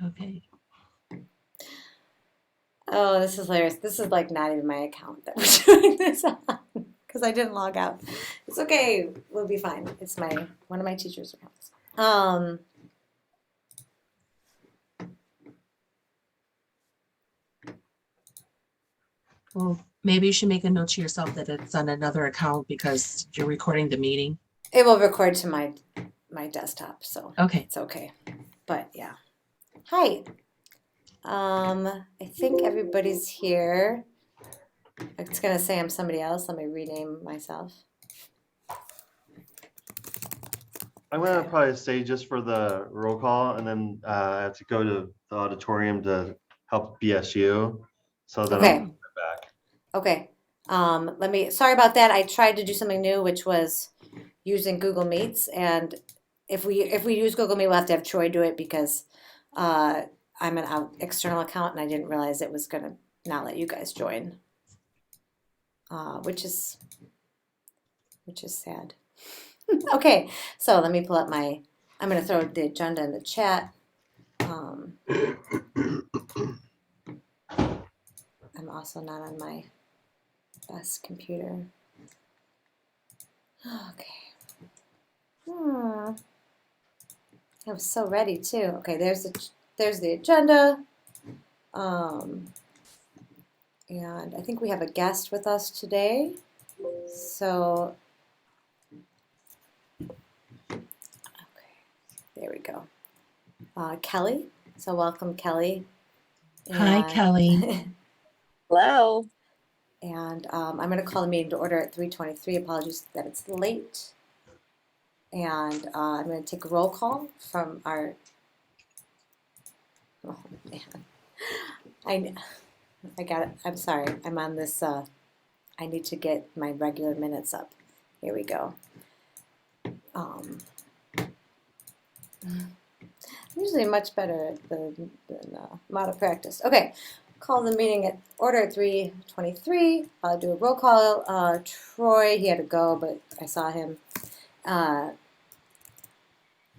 Okay. Oh, this is hilarious. This is like not even my account that we're doing this on because I didn't log out. It's okay. We'll be fine. It's one of my teacher's accounts. Well, maybe you should make a note to yourself that it's on another account because you're recording the meeting. It will record to my desktop, so Okay. it's okay. But yeah. Hi. I think everybody's here. It's gonna say I'm somebody else. Let me rename myself. I'm gonna probably stay just for the roll call, and then I have to go to the auditorium to help BSU. So then Okay. I'll be back. Okay. Sorry about that. I tried to do something new, which was using Google Meets. And if we use Google Meet, we'll have to have Troy do it because I'm an external account and I didn't realize it was gonna not let you guys join. Which is sad. Okay, so let me pull up I'm gonna throw the agenda in the chat. I'm also not on my best computer. Okay. I was so ready too. Okay, there's the agenda. And I think we have a guest with us today. So, okay, there we go. Kelly. So welcome, Kelly. Hi, Kelly. Hello. And I'm going to call the meeting to order at 3:23. Apologies that it's late. And I'm going to take a roll call from our. Oh man, I got it. I'm sorry. I'm on this. I need to get my regular minutes up. Here we go. I'm usually much better than I'm out of practice. Okay, call the meeting at order at 3:23. I'll do a roll call. Troy, he had to go, but I saw him.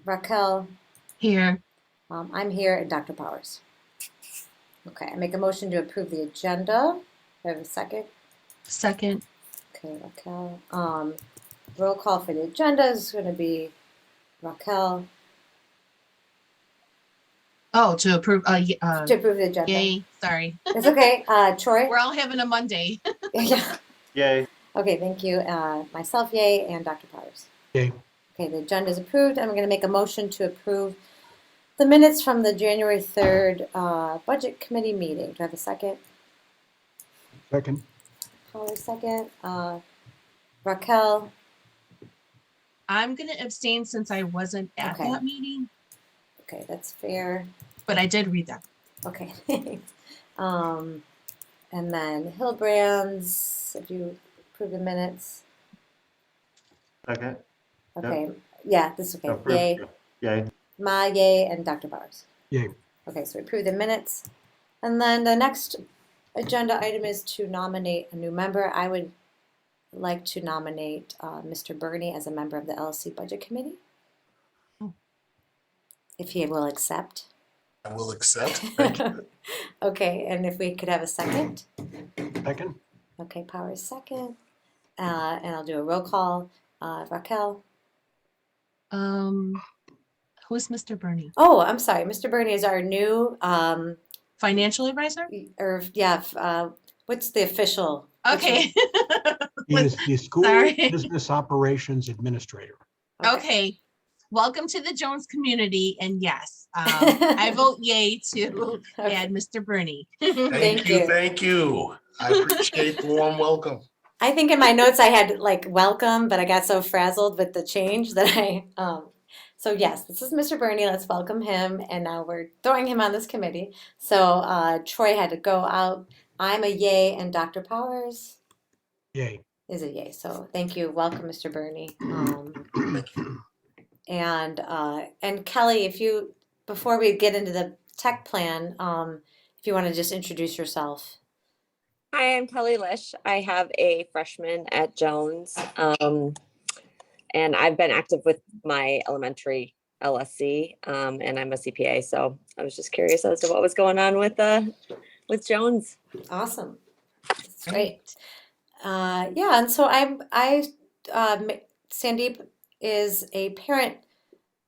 Raquel. Here. I'm here, and Dr. Powers. Okay, I make a motion to approve the agenda. Do I have a second? Second. Okay, Raquel. Roll call for the agenda is going to be Raquel. Oh, to approve. To approve the agenda. Yay. Sorry. It's okay. Troy. We're all having a Monday. Yeah. Yay. Okay, thank you. Myself, yay, and Dr. Powers. Yay. Okay, the agenda is approved. I'm going to make a motion to approve the minutes from the January 3rd Budget Committee meeting. Do I have a second? Second. Powers, second. Raquel. I'm going to abstain since I wasn't at that meeting. Okay, that's fair. But I did read that. Okay, thanks. And then Hillbrands, if you approve the minutes. Okay. Okay, Yep. Yeah, this is okay. Yay. Yay. Ma, yay, and Dr. Powers. Yay. Okay, so we approve the minutes. And then the next agenda item is to nominate a new member. I would like to nominate Mr. Burney as a member of the LSC Budget Committee. If he will accept. I will accept. Thank you. Okay, and if we could have a second. Second. Okay, Powers second. And I'll do a roll call. Raquel. Who's Mr. Burney? Oh, I'm sorry. Mr. Burney is our new financial advisor? What's the official? Okay. He is the school business operations administrator. Okay. Welcome to the Jones community. And yes, I vote yay to add Mr. Burney. Thank you. Thank you. I appreciate the warm welcome. I think in my notes I had like welcome, but I got so frazzled with the change that so yes, this is Mr. Burney. Let's welcome him. And now we're throwing him on this committee. So Troy had to go out. I'm a yay, and Dr. Powers Yay. Is a yay. So thank you. Welcome, Mr. Burney. Thank you. And Kelly, before we get into the tech plan, if you want to just introduce yourself. Hi, I'm Kelly Lish. I have a freshman at Jones, and I've been active with my elementary LSC, and I'm a CPA. So I was just curious as to what was going on with Jones. Awesome. That's great. Yeah, and so Sandeep is a parent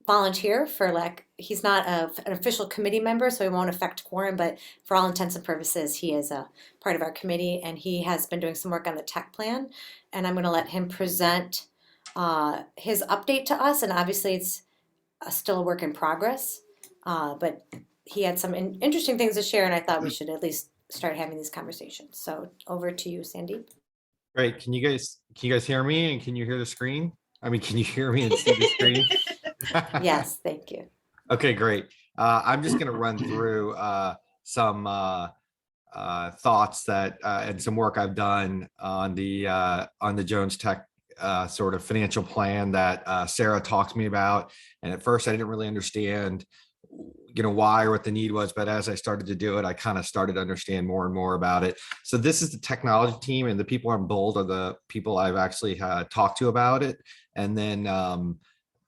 volunteer for he's not an official committee member, so he won't affect quorum, but for all intents and purposes, he is a part of our committee, and he has been doing some work on the tech plan, and I'm going to let him present his update to us, and obviously it's still a work in progress, but he had some interesting things to share, and I thought we should at least start having these conversations. So over to you, Sandeep. Great. Can you guys hear me, and can you hear the screen? I mean, can you hear me and see the screen? Yes, thank you. Okay, great. I'm just going to run through some thoughts that and some work I've done on the Jones Tech sort of financial plan that Sarah talked to me about. And at first, I didn't really understand, why or what the need was, but as I started to do it, I kind of started to understand more and more about it. So this is the technology team, and the people on bold are the people I've actually talked to about it. And then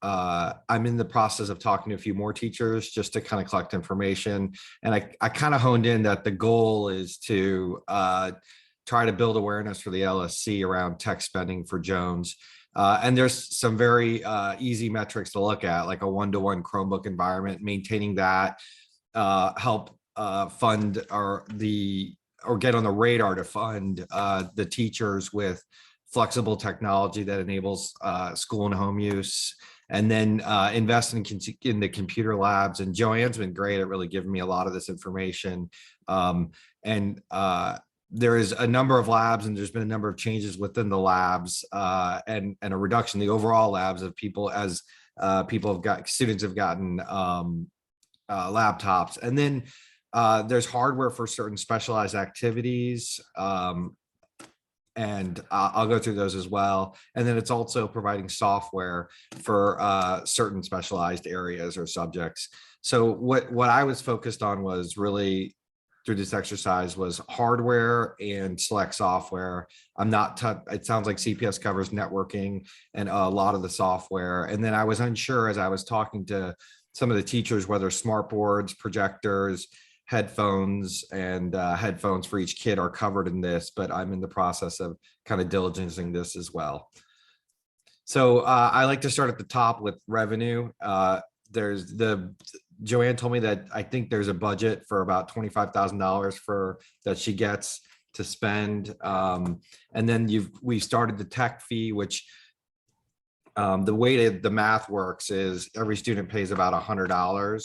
I'm in the process of talking to a few more teachers just to kind of collect information. And I kind of honed in that the goal is to try to build awareness for the LSC around tech spending for Jones. And there's some very easy metrics to look at, like a one-to-one Chromebook environment, maintaining that, help fund or get on the radar to fund the teachers with flexible technology that enables school and home use, and then invest in the computer labs. And Joanne's been great at really giving me a lot of this information. There is a number of labs, and there's been a number of changes within the labs and a reduction in the overall labs of people as students have gotten laptops. And then there's hardware for certain specialized activities. And I'll go through those as well. And then it's also providing software for certain specialized areas or subjects. So what I was focused on was really through this exercise was hardware and select software. It sounds like CPS covers networking and a lot of the software. And then I was unsure as I was talking to some of the teachers, whether smart boards, projectors, headphones, and headphones for each kid are covered in this, but I'm in the process of kind of diligencing this as well. So I like to start at the top with revenue. Joanne told me that I think there's a budget for about $25,000 that she gets to spend. And then we started the tech fee, which the way the math works is every student pays about $100,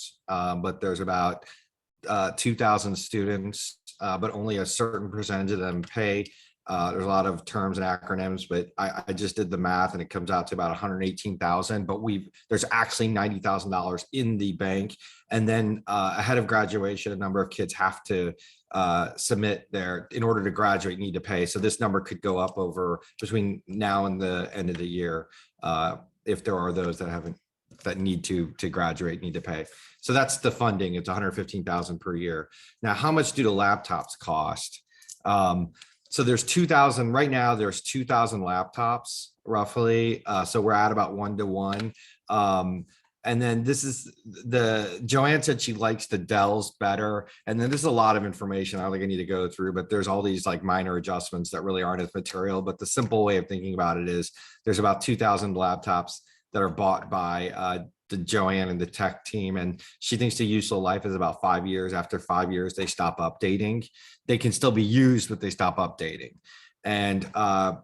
but there's about 2,000 students, but only a certain percentage of them pay. There's a lot of terms and acronyms, but I just did the math and it comes out to about 118,000, but there's actually $90,000 in the bank. And then ahead of graduation, a number of kids have to submit in order to graduate, need to pay. So this number could go up between now and the end of the year if there are those that need to graduate, need to pay. So that's the funding. It's 115,000 per year. Now, how much do the laptops cost? So there's 2,000 right now. There's 2,000 laptops roughly. So we're at about 1-to-1. And then Joanne said she likes the Dells better. And then there's a lot of information I don't think I need to go through, but there's all these like minor adjustments that really aren't as material. But the simple way of thinking about it is there's about 2,000 laptops that are bought by the Joanne and the tech team. And she thinks the useful life is about 5 years. After 5 years, they stop updating. They can still be used, but they stop updating. And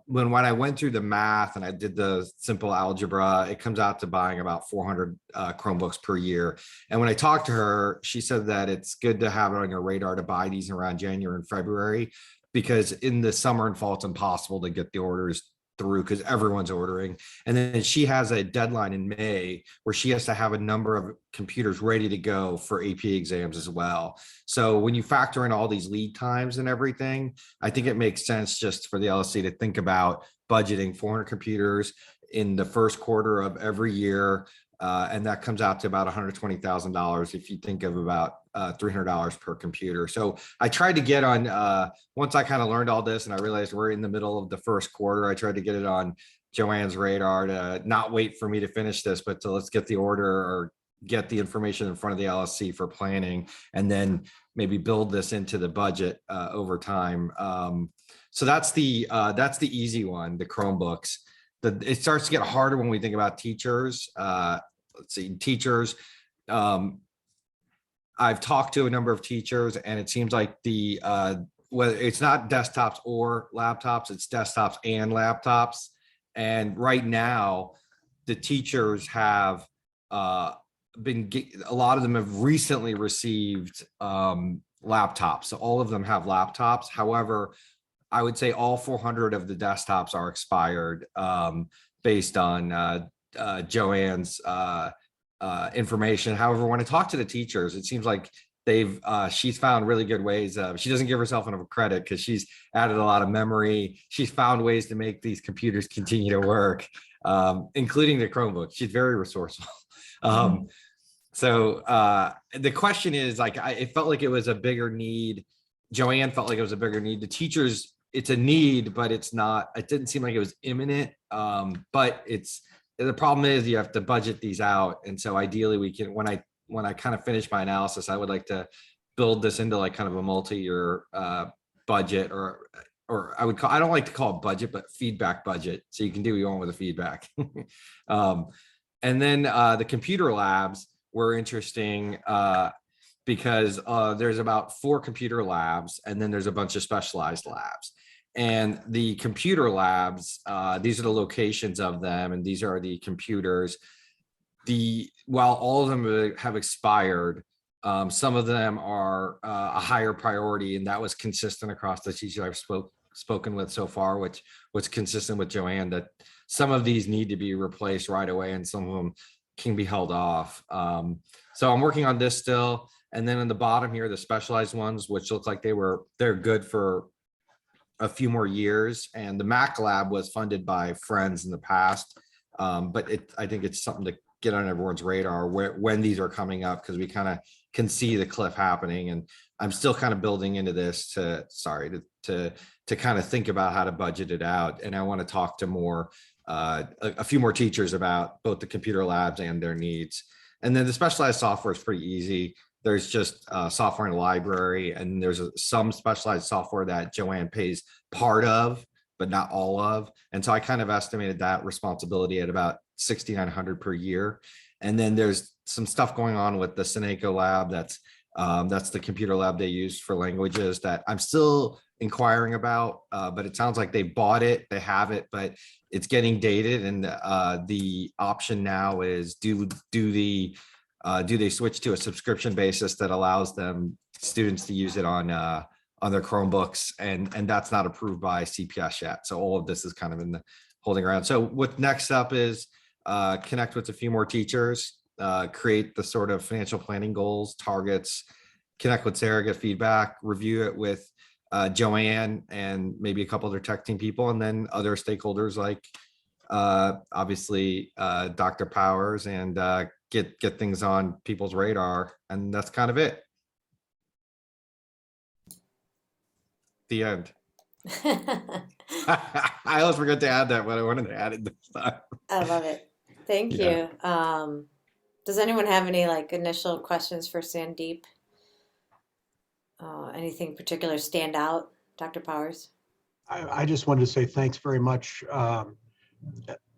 when I went through the math and I did the simple algebra, it comes out to buying about 400 Chromebooks per year. And when I talked to her, she said that it's good to have it on your radar to buy these around January and February, because in the summer and fall, it's impossible to get the orders through because everyone's ordering. And then she has a deadline in May where she has to have a number of computers ready to go for AP exams as well. So when you factor in all these lead times and everything, I think it makes sense just for the LSC to think about budgeting 400 computers in the first quarter of every year. And that comes out to about $120,000 if you think of about $300 per computer. So I tried to get on, once I kind of learned all this and I realized we're in the middle of the first quarter, I tried to get it on Joanne's radar to not wait for me to finish this, but let's get the order or get the information in front of the LSC for planning, and then maybe build this into the budget over time. So that's the easy one, the Chromebooks. It starts to get harder when we think about teachers. Let's see, teachers. I've talked to a number of teachers, and it seems like whether it's not desktops or laptops, it's desktops and laptops. And right now, the teachers have a lot of them have recently received laptops. So all of them have laptops. However, I would say all 400 of the desktops are expired based on Joanne's information. However, when I talk to the teachers, it seems like she's found really good ways. She doesn't give herself enough credit because she's added a lot of memory. She's found ways to make these computers continue to work, including the Chromebook. She's very resourceful. So the question is, like, it felt like it was a bigger need. Joanne felt like it was a bigger need. The teachers, it's a need, but it's not. It didn't seem like it was imminent. But the problem is you have to budget these out, and so ideally we can. When I kind of finish my analysis, I would like to build this into like kind of a multi-year budget, or I don't like to call it budget, but feedback budget. So you can do what you want with the feedback. And then the computer labs were interesting because there's about 4 computer labs, and then there's a bunch of specialized labs. And the computer labs, these are the locations of them, and these are the computers. While all of them have expired, some of them are a higher priority, and that was consistent across the teachers I've spoken with so far, which was consistent with Joanne, that some of these need to be replaced right away, and some of them can be held off. So I'm working on this still. And then in the bottom here, the specialized ones, which look like they're good for a few more years. And the Mac lab was funded by Friends in the past. But I think it's something to get on everyone's radar when these are coming up, because we kind of can see the cliff happening. And I'm still kind of building into this to kind of think about how to budget it out. And I want to talk to a few more teachers about both the computer labs and their needs. And then the specialized software is pretty easy. There's just software in the library, and there's some specialized software that Joanne pays part of, but not all of. And so I kind of estimated that responsibility at about $6,900 per year. And then there's some stuff going on with the Seneco lab. That's the computer lab they use for languages that I'm still inquiring about, but it sounds like they bought it, they have it, but it's getting dated. And the option now is do they switch to a subscription basis that allows students to use it on their Chromebooks, and that's not approved by CPS yet. So all of this is kind of in the holding around. So what next up is connect with a few more teachers, create the sort of financial planning goals, targets, connect with Sarah, get feedback, review it with Joanne and maybe a couple other tech team people, and then other stakeholders like obviously Dr. Powers, and get things on people's radar. And that's kind of it. The end. I always forget to add that, but I wanted to add it this time. I love it. Thank Yeah. you. Does anyone have any initial questions for Sandeep? Anything particular stand out, Dr. Powers? I just wanted to say thanks very much.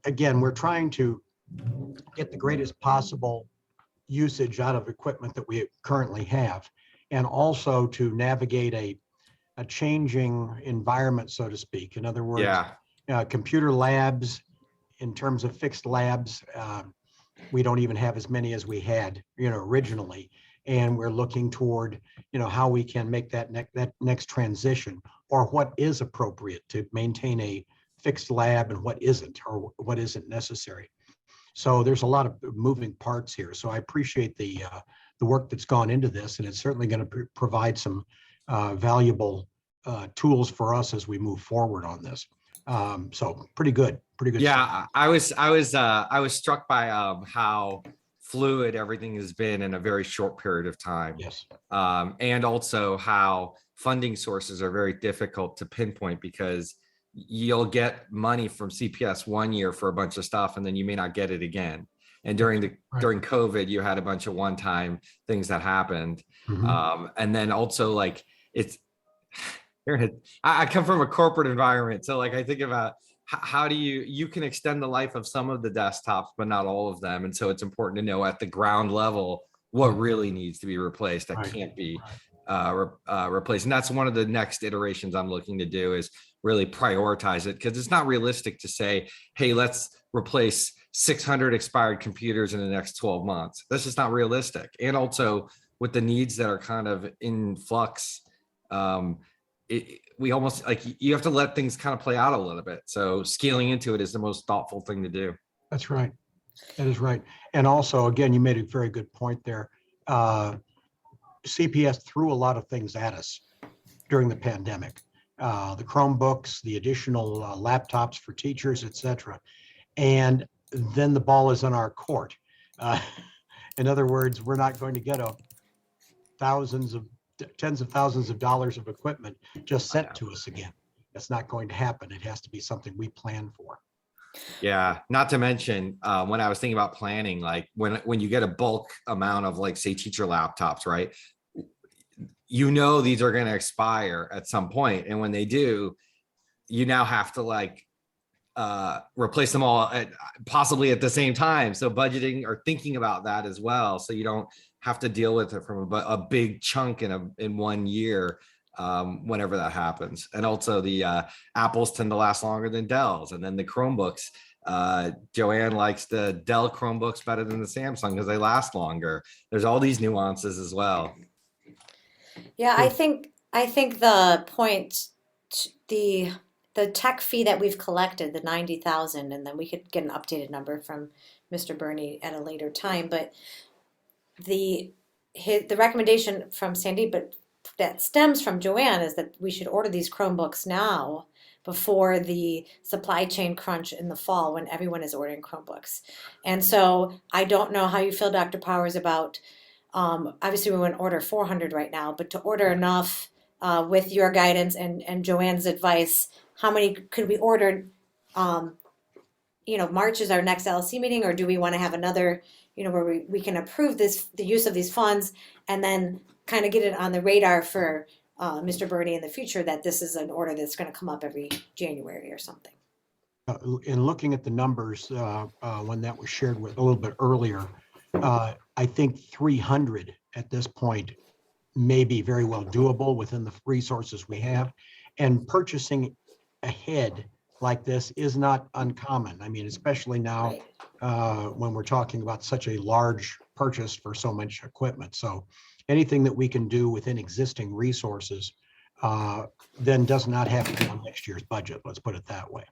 Again, we're trying to get the greatest possible usage out of equipment that we currently have, and also to navigate a changing environment, so to speak. In other words, computer labs, in terms of fixed labs, we don't even have as many as we had, originally. And we're looking toward, how we can make that next transition, or what is appropriate to maintain a fixed lab and what isn't, or what isn't necessary. So there's a lot of moving parts here. So I appreciate the work that's gone into this, and it's certainly going to provide some valuable tools for us as we move forward on this. So pretty good. Yeah, I was struck by how fluid everything has been in a very short period of time. Yes. And also how funding sources are very difficult to pinpoint, because you'll get money from CPS one year for a bunch of stuff, and then you may not get it again. And Right. during COVID, you had a bunch of one-time things that happened. Mhm. And then also like it's, I come from a corporate environment. So like I think about how do you can extend the life of some of the desktops, but not all of them. And so it's important to know at the ground level what really needs to be replaced that Right. can't be Right. replaced. And that's one of the next iterations I'm looking to do is really prioritize it, because it's not realistic to say, hey, let's replace 600 expired computers in the next 12 months. That's just not realistic. And also with the needs that are kind of in flux, we almost like you have to let things kind of play out a little bit. So scaling into it is the most thoughtful thing to do. That's right. That is right. And also, again, you made a very good point there. CPS threw a lot of things at us during the pandemic. The Chromebooks, the additional laptops for teachers, et cetera. And then the ball is in our court. In other words, we're not going to get tens of thousands of dollars of equipment just sent to us again. That's not going to happen. It has to be something we plan for. Yeah, not to mention when I was thinking about planning, like when you get a bulk amount of like say teacher laptops, right? You know these are going to expire at some point, and when they do, you now have to like replace them all possibly at the same time. So budgeting or thinking about that as well, so you don't have to deal with it from a big chunk in 1 year. Whenever that happens. And also the Apples tend to last longer than Dells. And then the Chromebooks, Joanne likes the Dell Chromebooks better than the Samsung because they last longer. There's all these nuances as well. Yeah, I think the point, the tech fee that we've collected, the 90,000, and then we could get an updated number from Mr. Burney at a later time. But the recommendation from Sandeep, but that stems from Joanne, is that we should order these Chromebooks now before the supply chain crunch in the fall when everyone is ordering Chromebooks. And so I don't know how you feel, Dr. Powers, about obviously we want to order 400 right now, but to order enough with your guidance and Joanne's advice, how many could we order? March is our next LSC meeting, or do we want to have another, where we can approve the use of these funds and then kind of get it on the radar for Mr. Burney in the future that this is an order that's going to come up every January or something. In looking at the numbers, when that was shared with a little bit earlier, I think 300 at this point may be very well doable within the resources we have. And purchasing ahead like this is not uncommon. I mean, especially now when we're talking about such a large purchase for so much equipment. So anything that we can do within existing resources then does not have to be on next year's budget. Let's put it that way.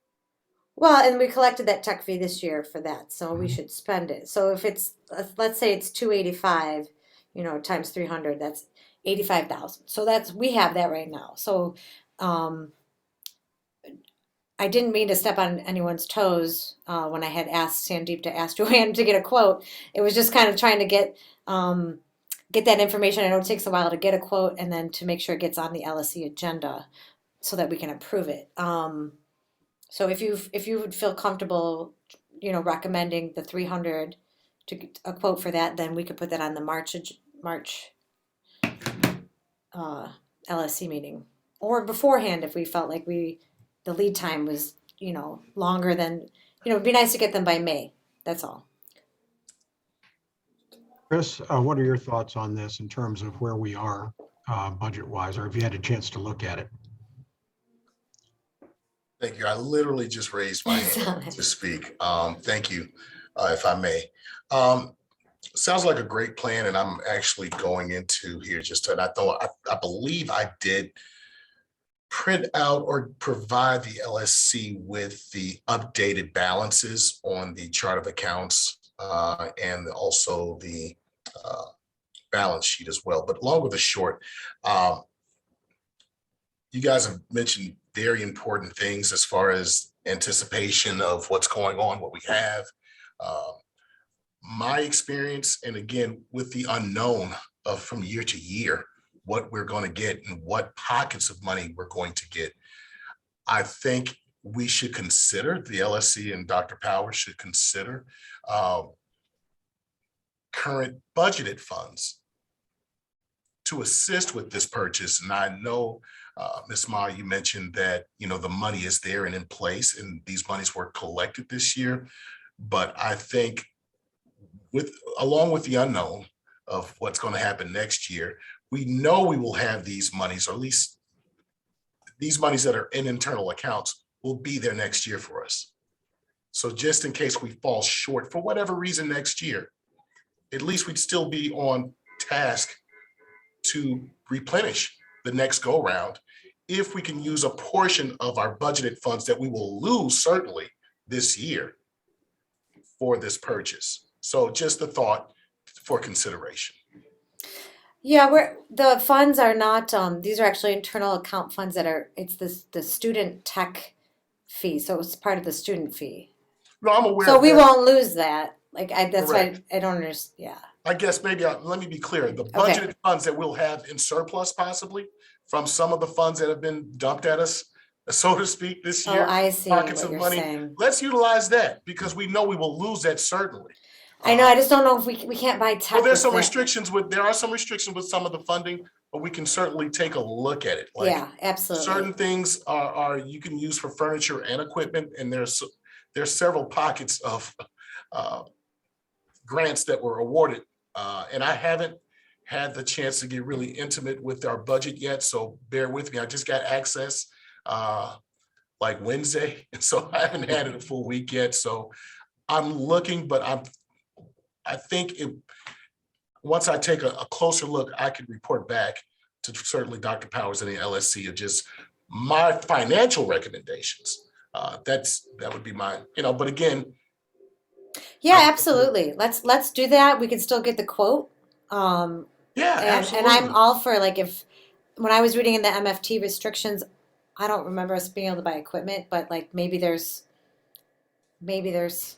Well, and we collected that tech fee this year for that, so we should spend it. So if it's, let's say it's 285, times 300, that's 85,000. So we have that right now. So I didn't mean to step on anyone's toes when I had asked Sandeep to ask Joanne to get a quote. It was just kind of trying to get that information. I know it takes a while to get a quote and then to make sure it gets on the LSC agenda so that we can approve it. So if you would feel comfortable, recommending the 300 to get a quote for that, then we could put that on the March LSC meeting, or beforehand if we felt like the lead time was longer than it'd be nice to get them by May. That's all. Chris, what are your thoughts on this in terms of where we are budget wise, or have you had a chance to look at it? Thank you. I literally just raised my hand to speak. Thank you, if I may. Sounds like a great plan, and I'm actually going into here I believe I did print out or provide the LSC with the updated balances on the chart of accounts and also the balance sheet as well. But long with the short, you guys have mentioned very important things as far as anticipation of what's going on, what we have. My experience, and again, with the unknown of from year to year, what we're going to get and what pockets of money we're going to get, I think we should consider, the LSC and Dr. Powers should consider current budgeted funds to assist with this purchase. And I know, Ms. Ma, you mentioned that, the money is there and in place, and these monies were collected this year. But I think along with the unknown of what's going to happen next year, we know we will have these monies, or at least these monies that are in internal accounts will be there next year for us. So just in case we fall short for whatever reason next year, at least we'd still be on task to replenish the next go round if we can use a portion of our budgeted funds that we will lose certainly this year for this purchase. So just a thought for consideration. Yeah, the funds are not, these are actually internal account funds it's the student tech fee, so it's part of the student fee. No, I'm aware. So of we that. won't lose that. That's why Correct. I don't understand, yeah. I guess maybe let me be clear. The budgeted funds that we'll have in surplus possibly from some of the funds that have been dumped at us, so to speak, this year. Oh, I see Pockets what of you're money. saying. Let's utilize that because we know we will lose that certainly. I know, I just don't know if we can't buy tech. Well, there's some with that. restrictions there are some restrictions with some of the funding, but we can certainly take a look at it. Like Yeah, absolutely. certain things are you can use for furniture and equipment, and there's several pockets of grants that were awarded. And I haven't had the chance to get really intimate with our budget yet, so bear with me. I just got access like Wednesday, and so I haven't had it a full week yet. So I'm looking, but I think once I take a closer look, I can report back to certainly Dr. Powers and the LSC of just my financial recommendations. That would be my, but again. Yeah, absolutely. Let's do that. We can still get the quote. Yeah, and absolutely. I'm all for when I was reading in the MFT restrictions, I don't remember us being able to buy equipment, but maybe there's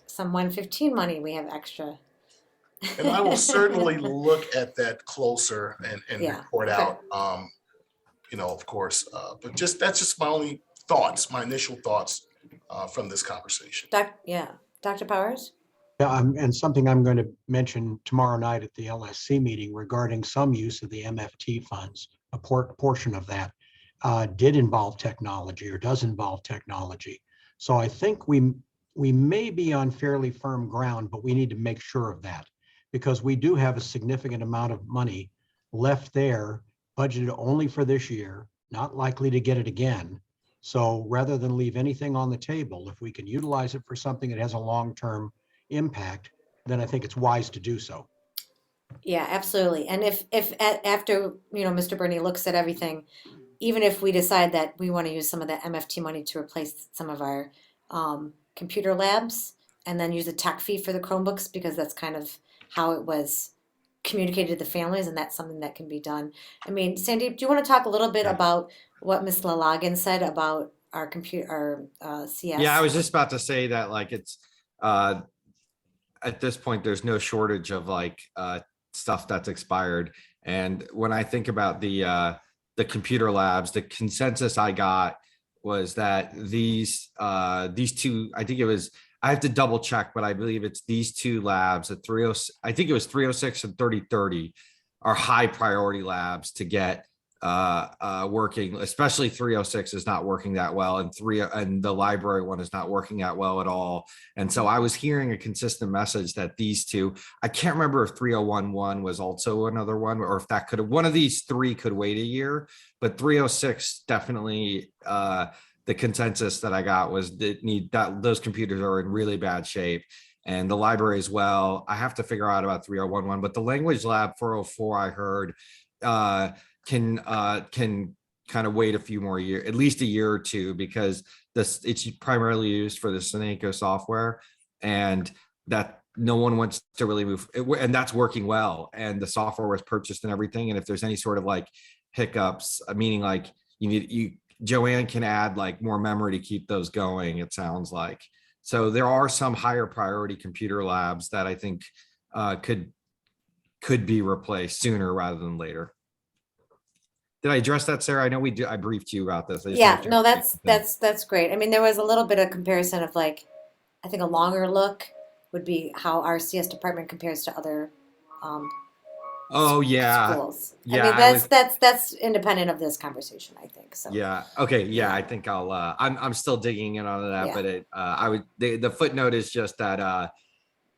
some 115 money we have extra. And I will certainly look at that closer and report out, of course, but that's just my only thoughts, my initial thoughts from this conversation. Dr. Powers? Yeah, and something I'm going to mention tomorrow night at the LSC meeting regarding some use of the MFT funds, a portion of that did involve technology or does involve technology. So I think we may be on fairly firm ground, but we need to make sure of that because we do have a significant amount of money left there, budgeted only for this year, not likely to get it again. So rather than leave anything on the table, if we can utilize it for something that has a long-term impact, then I think it's wise to do so. Yeah, absolutely. And if after, Mr. Burney looks at everything, even if we decide that we want to use some of that MFT money to replace some of our computer labs and then use a tech fee for the Chromebooks, because that's kind of how it was communicated to the families, and that's something that can be done. I mean, Sandeep, do you want to talk a little bit about what Ms. Lalagan said about our CS? Yeah, I was just about to say that it's at this point, there's no shortage of stuff that's expired. And when I think about the computer labs, the consensus I got was that these two, I have to double check, but I believe it's these two labs at 306 and 3030 are high priority labs to get working, especially 306 is not working that well, and the library one is not working that well at all. And so I was hearing a consistent message that these two, I can't remember if 3011 was also another one, or if that one of these three could wait a year, but 306 definitely, the consensus that I got was that those computers are in really bad shape, and the library as well. I have to figure out about 3011, but the language lab 404 I heard can kind of wait a few more years, at least a year or two, because it's primarily used for the Sunoco software, and that no one wants to really move, and that's working well, and the software was purchased and everything. And if there's any sort of hiccups, meaning Joanne can add more memory to keep those going, it sounds like. So there are some higher priority computer labs that I think could be replaced sooner rather than later. Did I address that, Sarah? I know I briefed you about this. Yeah, no, that's great. I mean, there was a little bit of comparison of I think a longer look would be how our CS department compares to other Oh, yeah. schools. Yeah, I mean, I was, that's independent of this conversation, I think, so. yeah. Okay. Yeah. Yeah. I think I'm still digging in on that, Yeah. but the footnote is just that,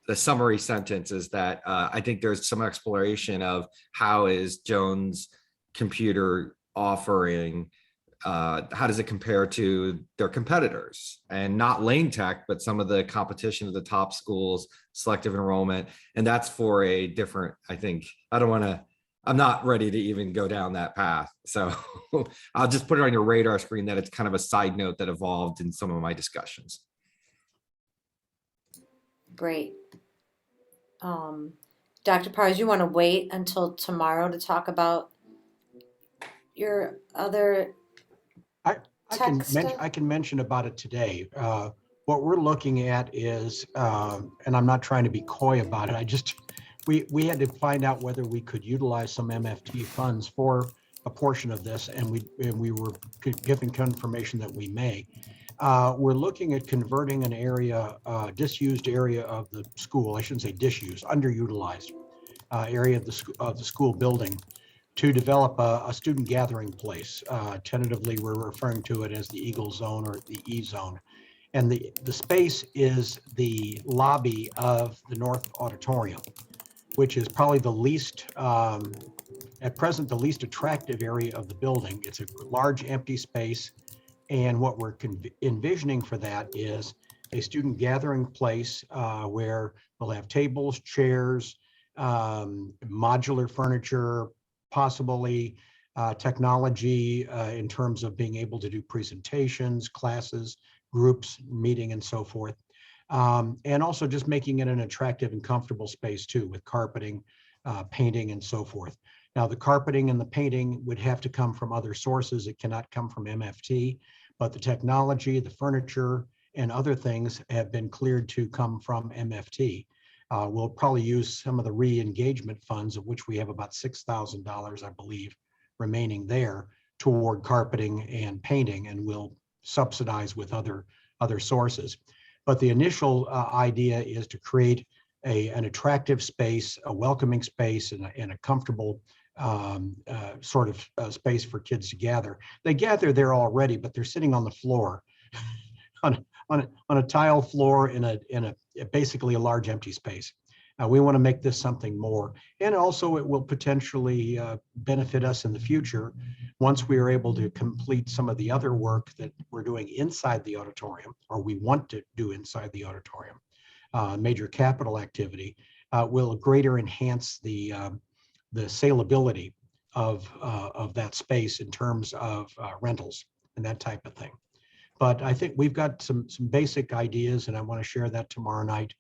the summary sentence is that, I think there's some exploration of how is Jones computer offering, how does it compare to their competitors, and not Lane Tech, but some of the competition of the top schools, selective enrollment. And that's for a different, I think, I'm not ready to even go down that path. So I'll just put it on your radar screen that it's kind of a side note that evolved in some of my discussions. Great. Dr. Pars, you want to wait until tomorrow to talk about your other I can tech mention, stuff? I can mention about it today. What we're looking at is, and I'm not trying to be coy about it. We had to find out whether we could utilize some MFT funds for a portion of this, and we were given confirmation that we may. We're looking at converting an area, disused area of the school. I shouldn't say disused, underutilized area of the school building to develop a student gathering place. Tentatively, we're referring to it as the Eagle Zone or the E Zone. And the space is the lobby of the North Auditorium, which is probably the least, at present, the least attractive area of the building. It's a large empty space. And what we're envisioning for that is a student gathering place where we'll have tables, chairs, modular furniture, possibly technology in terms of being able to do presentations, classes, groups, meeting, and so forth. And also just making it an attractive and comfortable space too, with carpeting, painting, and so forth. Now, the carpeting and the painting would have to come from other sources. It cannot come from MFT, but the technology, the furniture, and other things have been cleared to come from MFT. We'll probably use some of the re-engagement funds, of which we have about $6,000, I believe, remaining there toward carpeting and painting, and we'll subsidize with other sources. But the initial idea is to create an attractive space, a welcoming space, and a comfortable sort of space for kids to gather. They gather there already, but they're sitting on the floor, on a tile floor in a basically a large empty space. We want to make this something more, and also it will potentially benefit us in the future once we are able to complete some of the other work that we're doing inside the auditorium, or we want to do inside the auditorium. Major capital activity will greater enhance the saleability of that space in terms of rentals and that type of thing. But I think we've got some basic ideas, and I want to share that tomorrow night.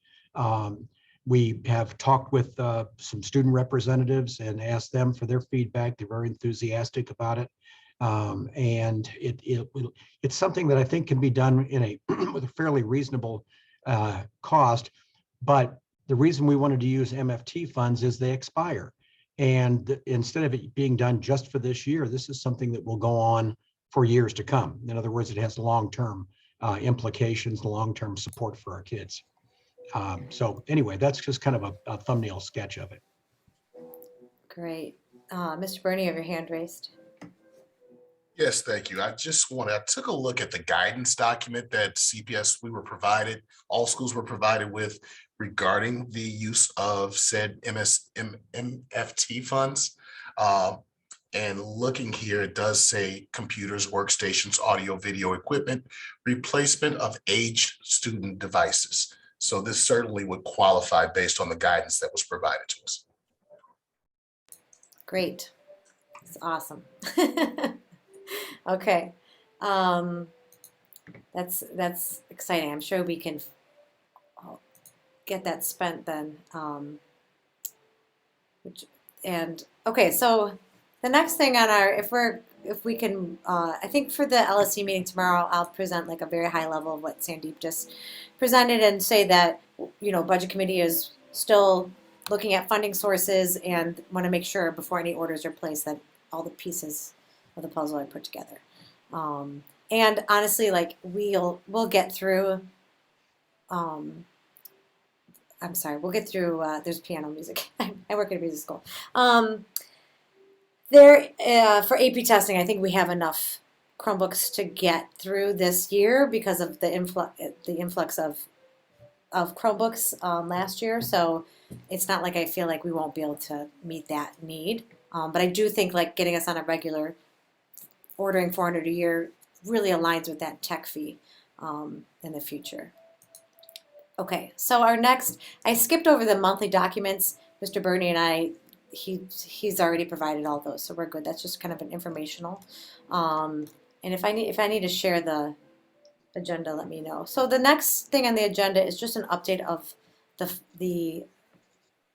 We have talked with some student representatives and asked them for their feedback. They're very enthusiastic about it. And it's something that I think can be done with a fairly reasonable cost. But the reason we wanted to use MFT funds is they expire. And instead of it being done just for this year, this is something that will go on for years to come. In other words, it has long-term implications, long-term support for our kids. So anyway, that's just kind of a thumbnail sketch of it. Great. Mr. Bernie, you have your hand raised. Yes, thank you. I took a look at the guidance document that CPS all schools were provided with regarding the use of said MFT funds. And looking here, it does say computers, workstations, audio, video equipment, replacement of aged student devices. So this certainly would qualify based on the guidance that was provided to us. Great. That's awesome. Okay. That's exciting. I'm sure we can get that spent then. Okay, so the next thing on if we can, I think for the LSC meeting tomorrow, I'll present like a very high level of what Sandeep just presented and say that, Budget Committee is still looking at funding sources and want to make sure before any orders are placed that all the pieces of the puzzle are put together. And honestly, like we'll get through I'm sorry, we'll get through, there's piano music. I work at a music school. For AP testing, I think we have enough Chromebooks to get through this year because of the influx of Chromebooks last year. So it's not like I feel like we won't be able to meet that need. But I do think like getting us on a regular ordering 400 a year really aligns with that tech fee in the future. Okay, so our next, I skipped over the monthly documents. Mr. Bernie and I, he's already provided all those, so we're good. That's just kind of an informational. And if I need to share the agenda, let me know. So the next thing on the agenda is just an update of the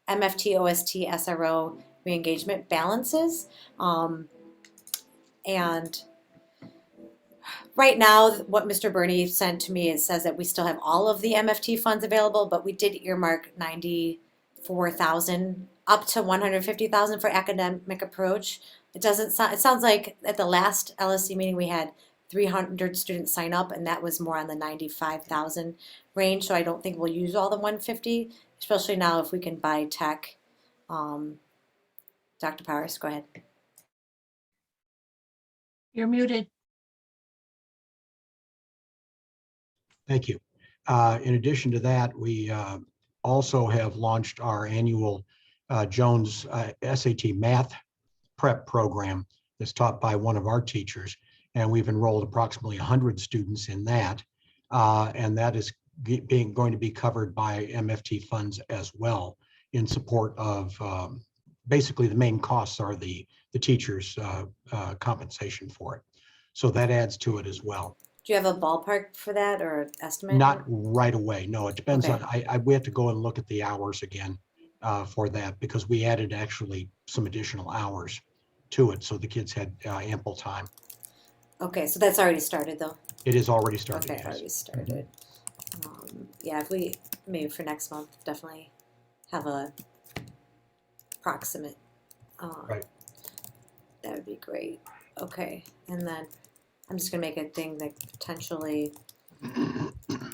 MFT, OST, SRO re-engagement balances. And right now, what Mr. Bernie sent to me, it says that we still have all of the MFT funds available, but we did earmark 94,000 up to 150,000 for academic approach. It sounds like at the last LSC meeting we had 300 students sign up, and that was more on the 95,000 range. So I don't think we'll use all the 150, especially now if we can buy tech. Dr. Powers, go ahead. You're muted. Thank you. In addition to that, we also have launched our annual Jones SAT math prep program that's taught by one of our teachers. And we've enrolled approximately 100 students in that. And that is going to be covered by MFT funds as well in support of basically the main costs are the teachers' compensation for it. So that adds to it as well. Do you have a ballpark for that or estimate? Not right away. No, it depends Okay. on, we have to go and look at the hours again for that because we added actually some additional hours to it. So the kids had ample time. Okay, so that's already started though. It is already started. Okay, Yes. already started. Yeah, if we maybe for next month definitely have a approximate. Right. That would be great. Okay, and then I'm just gonna make a thing that potentially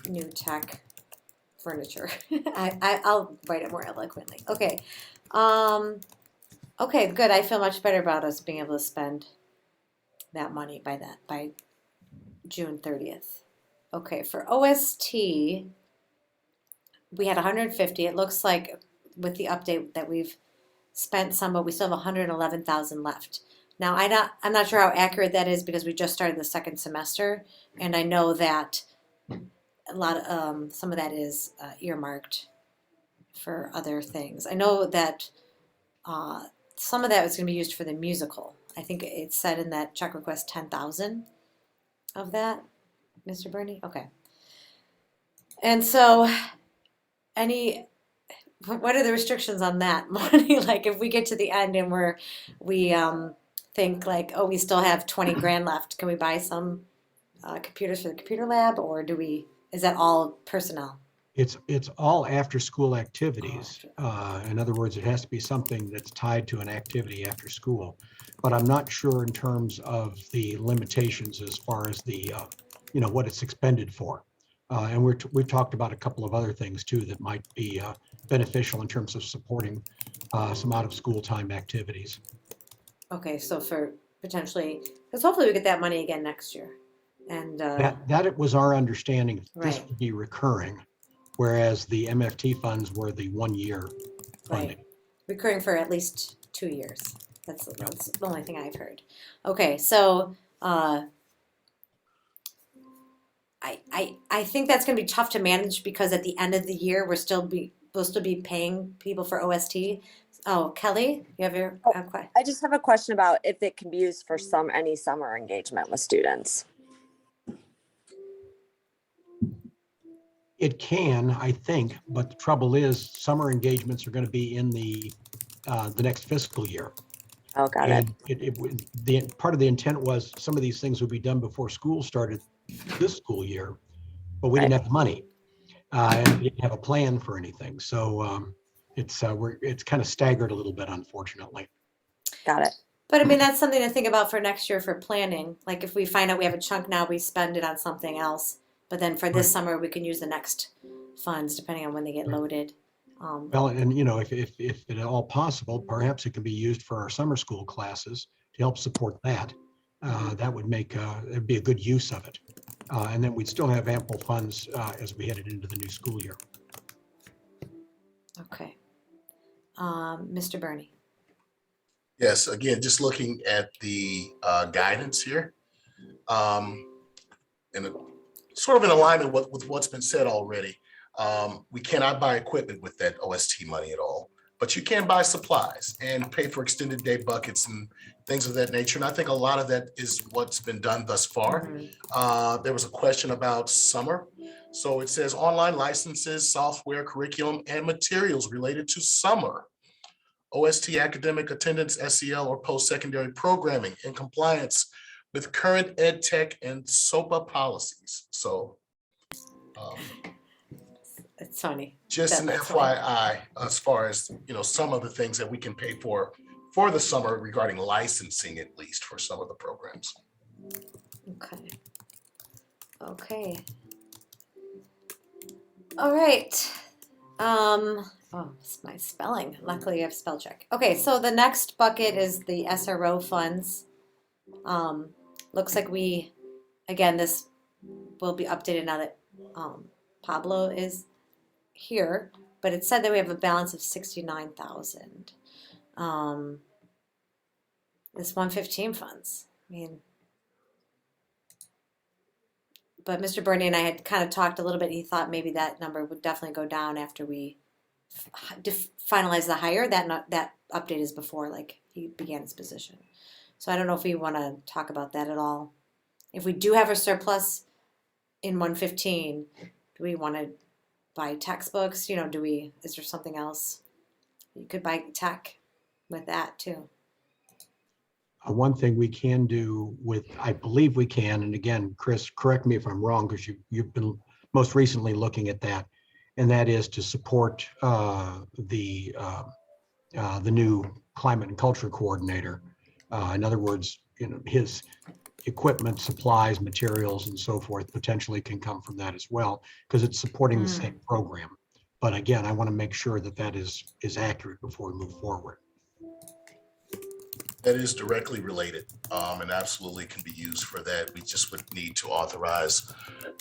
new tech furniture. I'll write it more eloquently. Okay. Okay, good. I feel much better about us being able to spend that money by June 30th. Okay, for OST, we had 150. It looks like with the update that we've spent some, but we still have 111,000 left. Now, I'm not sure how accurate that is because we just started the second semester, and I know that a lot of some of that is earmarked for other things. I know that some of that was going to be used for the musical. I think it said in that check request 10,000 of that, Mr. Bernie. Okay. And so, what are the restrictions on that money? Like, if we get to the end and we think like, oh, we still have 20 grand left, can we buy some computers for the computer lab, or is that all personnel? It's all after school activities. In other words, it has to be something that's tied to an activity after school. But I'm not sure in terms of the limitations as far as the, what it's expended for. And we've talked about a couple of other things too that might be beneficial in terms of supporting some out of school time activities. Okay, so for potentially, because hopefully we get that money again next year. And that it was our understanding this Right. would be recurring, whereas the MFT funds were the 1 year funding. right, recurring for at least 2 years. That's the only thing I've heard. Okay, so I think that's going to be tough to manage because at the end of the year we'll still be paying people for OST. Oh, Kelly, you have your question? I just have a question about if it can be used for any summer engagement with students. It can, I think, but the trouble is summer engagements are going to be in the next fiscal year. Oh, got it. And the part of the intent was some of these things would be done before school started this school year, but we didn't have the money and we didn't have a plan for anything. So it's kind of staggered a little bit, unfortunately. Got it. But I mean, that's something to think about for next year for planning. Like if we find out we have a chunk now, we spend it on something else. But then for this Right. summer, we can use the next funds depending on when they get loaded. Well, and you know, if at all possible, perhaps it can be used for our summer school classes to help support that. That would make, it'd be a good use of it. And then we'd still have ample funds as we headed into the new school year. Okay. Mr. Bernie. Yes, again, just looking at the guidance here, and sort of in alignment with what's been said already. We cannot buy equipment with that OST money at all, but you can buy supplies and pay for extended day buckets and things of that nature. And I think a lot of that is what's been done thus far. Mhm. There was a question about summer. So it says online licenses, software, curriculum, and materials related to summer. OST academic attendance, SEL, or post-secondary programming in compliance with current ed tech and SOPA policies. So It's funny. just an That's funny. FYI, as far as, you know, some of the things that we can pay for the summer regarding licensing, at least for some of the programs. Okay. Okay. All right. Oh, it's my spelling. Luckily, I have spell check. Okay, so the next bucket is the SRO funds. Looks like again, this will be updated now that Pablo is here, but it said that we have a balance of 69,000. This 115 funds. I mean, but Mr. Bernie and I had kind of talked a little bit. He thought maybe that number would definitely go down after we finalize the hire. That update is before like he began his position. So I don't know if we want to talk about that at all. If we do have a surplus in 115, do we want to buy textbooks? You know, is there something else? You could buy tech with that too. One thing we can do with, I believe we can, and again, Chris, correct me if I'm wrong, because you've been most recently looking at that, and that is to support the new climate and culture coordinator. In other words, you know, his equipment, supplies, materials, and so forth potentially can come from that as well, because it's supporting the same program. But again, I want to make sure that that is accurate before we move forward. That is directly related, and absolutely can be used for that. We just would need to authorize,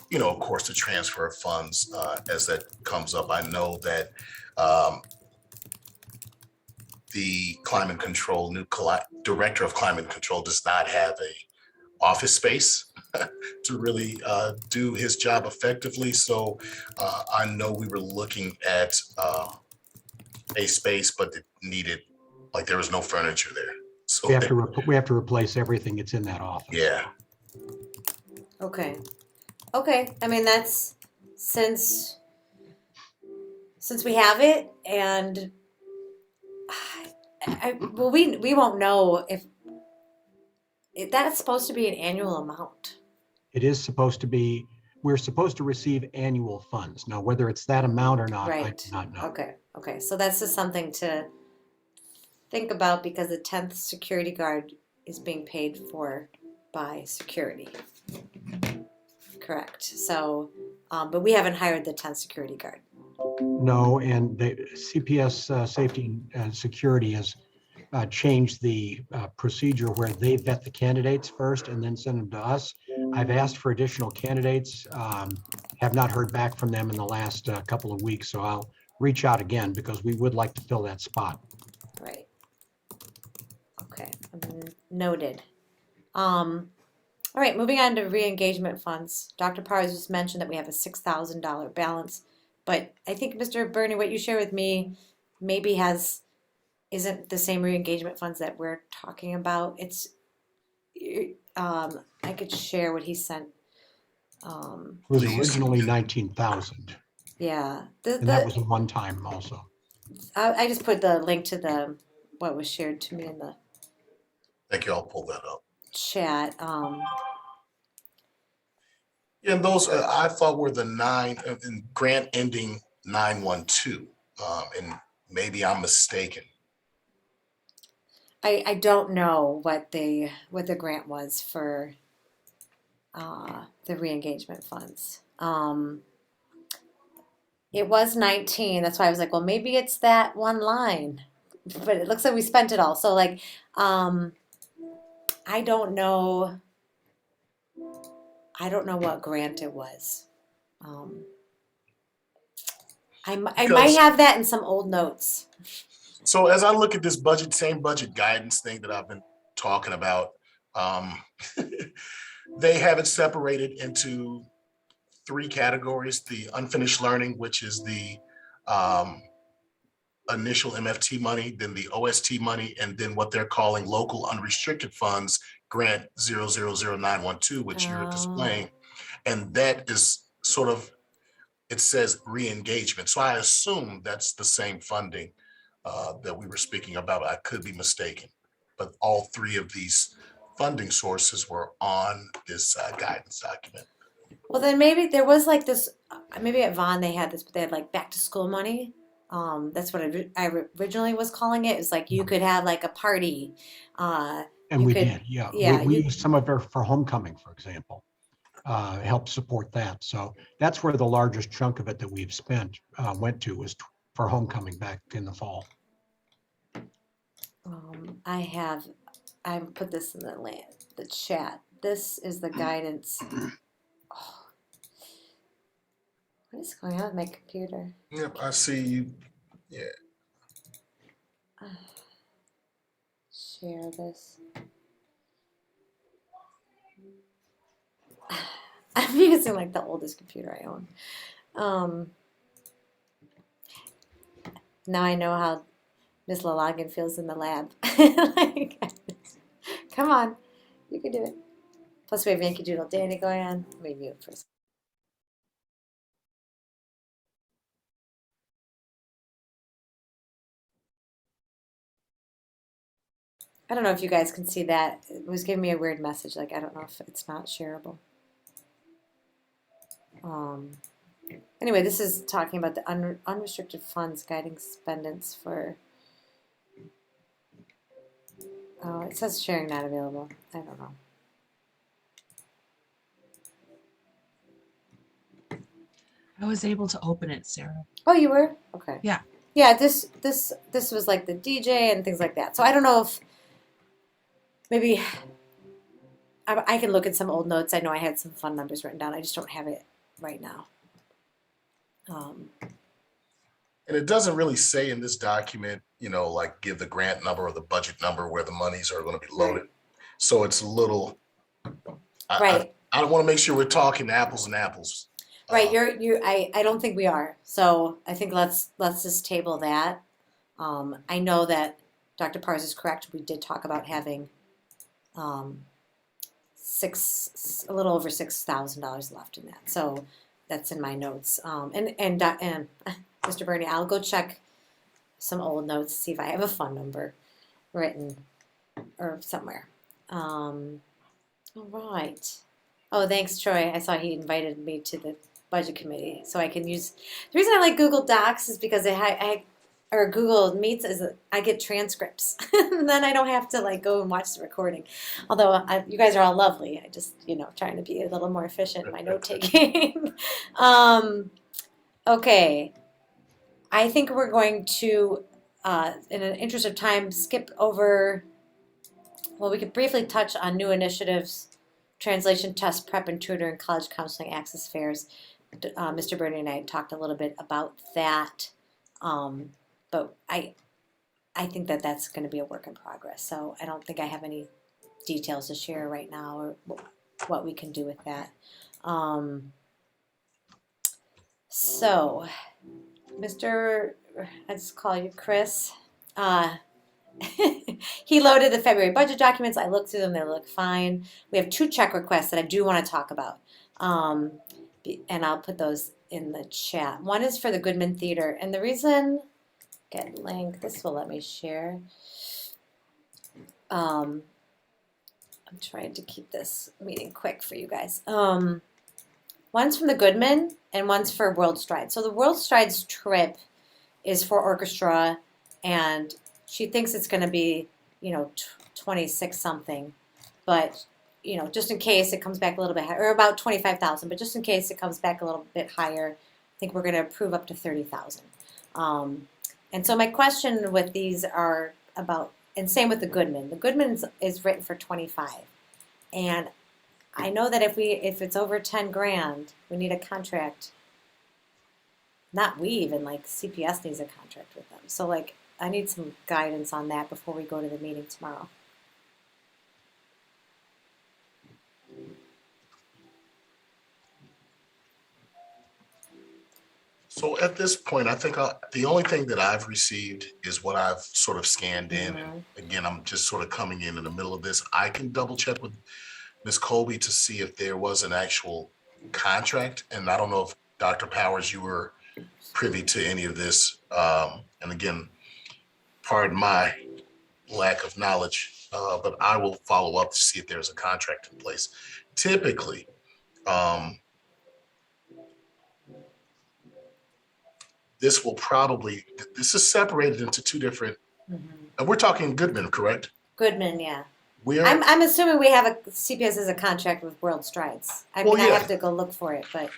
you know, of course, the transfer of funds as that comes up. I know that the climate control, director of climate control does not have a office space to really do his job effectively. So I know we were looking at a space, but it needed, like there was no furniture there. So We have to replace everything that's in that office. yeah. Okay. Okay. I mean, that's since we have it, and well, we won't know if that's supposed to be an annual amount. It is supposed to be, we're supposed to receive annual funds. Now, whether it's that amount or not, I Right. do not know. Okay. Okay. So that's just something to think about, because the 10th security guard is being paid for by security. Correct. So, but we haven't hired the 10th security guard. No, and the CPS Safety and Security has changed the procedure where they vet the candidates first and then send them to us. I've asked for additional candidates, have not heard back from them in the last couple of weeks, so I'll reach out again because we would like to fill that spot. Right. Okay. Noted. All right, moving on to re-engagement funds. Dr. Powers just mentioned that we have a $6,000 balance, but I think, Mr. Bernie, what you shared with me maybe isn't the same re-engagement funds that we're talking about. It's I could share what he sent. It was Please. originally 19,000, Yeah, and that was a one-time also. I just put the link to what was shared to me in the Thank you. I'll pull that up. chat. Yeah, and those I thought were the in grant ending 912, and maybe I'm mistaken. I don't know what the grant was for the re-engagement funds. It was 19. That's why I was like, well, maybe it's that one line. But it looks like we spent it all. So like, I don't know. I don't know what grant it was. Um, I might Because have that in some old notes. so as I look at this budget, same budget guidance thing that I've been talking about, um, they have it separated into three categories: the unfinished learning, which is the um, initial MFT money, then the OST money, and then what they're calling local unrestricted funds grant 000912, which you're Oh. displaying. And that is sort of, it says re-engagement. So I assume that's the same funding that we were speaking about. I could be mistaken, but all three of these funding sources were on this guidance document. Well, then maybe there was like this. Maybe at Vaughn they had this, but they had like back to school money. That's what I originally was calling it. It's like you could have like a party. And You we could- did, yeah. yeah, We you- used some of it for homecoming, for example, help support that. So that's where the largest chunk of it that we've spent went to was for homecoming back in the fall. I put this in the chat. This is the guidance. Oh, what is going on with my computer? Yep, I see you. Yeah. Share this. I'm using like the oldest computer I own. Now I know how Miss Lalagin feels in the lab. Like, come on, you can do it. Plus we have Yankee Doodle Dandy going on. Let me mute for a second. I don't know if you guys can see that. It was giving me a weird message. Like, I don't know if it's not shareable. Anyway, this is talking about the unrestricted funds guiding spendings for. Oh, it says sharing not available. I don't know. I was able to open it, Sarah. Oh, you were? Okay. Yeah. Yeah, this was like the DJ and things like that. So I don't know if maybe I can look at some old notes. I know I had some fun numbers written down. I just don't have it right now. And it doesn't really say in this document, like give the grant number or the budget number where the monies are going to be loaded. So it's a little, Right. I want to make sure we're talking apples and apples. Right, I don't think we are. So I think let's just table that. I know that Dr. Pars is correct. We did talk about having a little over $6,000 left in that. So that's in my notes. And Mr. Bernie, I'll go check some old notes, see if I have a fund number written or somewhere. All right. Oh, thanks, Troy. I saw he invited me to the budget committee, so I can use. The reason I like Google Docs is because or Google Meets is I get transcripts, and then I don't have to like go and watch the recording. Although you guys are all lovely, I just trying to be a little more efficient in my note taking. Okay, I think we're going to, in an interest of time, skip over. Well, we could briefly touch on new initiatives. Translation test prep and tutor and college counseling access fairs. Mr. Bernie and I talked a little bit about that, but I think that that's going to be a work in progress. So I don't think I have any details to share right now or what we can do with that. So, let's call you Chris. He loaded the February budget documents. I looked through them. They look fine. We have 2 check requests that I do want to talk about. And I'll put those in the chat. One is for the Goodman Theater. And the reason, get link, this will let me share. I'm trying to keep this meeting quick for you guys. One's from the Goodman and one's for World Strides. So the World Strides trip is for orchestra, and she thinks it's going to be, 26 something, but just in case it comes back a little bit higher, or about 25,000, but just in case it comes back a little bit higher, think we're gonna approve up to 30,000. And so my question with these are about, and same with the Goodman. The Goodman's is written for 25. And I know that if it's over 10 grand, we need a contract. Not we even, like CPS needs a contract with them. So like, I need some guidance on that before we go to the meeting tomorrow. So at this point, I think the only thing that I've received is what I've sort of scanned in. And again, I'm just sort of coming in the middle of this. I can double check with Ms. Colby to see if there was an actual contract. And I don't know if Dr. Powers, you were privy to any of this. And again, pardon my lack of knowledge, but I will follow up to see if there's a contract in place. Typically, this is separated into two different, and we're talking Goodman, correct? Goodman, yeah. We're, I'm assuming we have CPS as a contract with World Strides. I mean, Well, I yeah. have to go look for it, but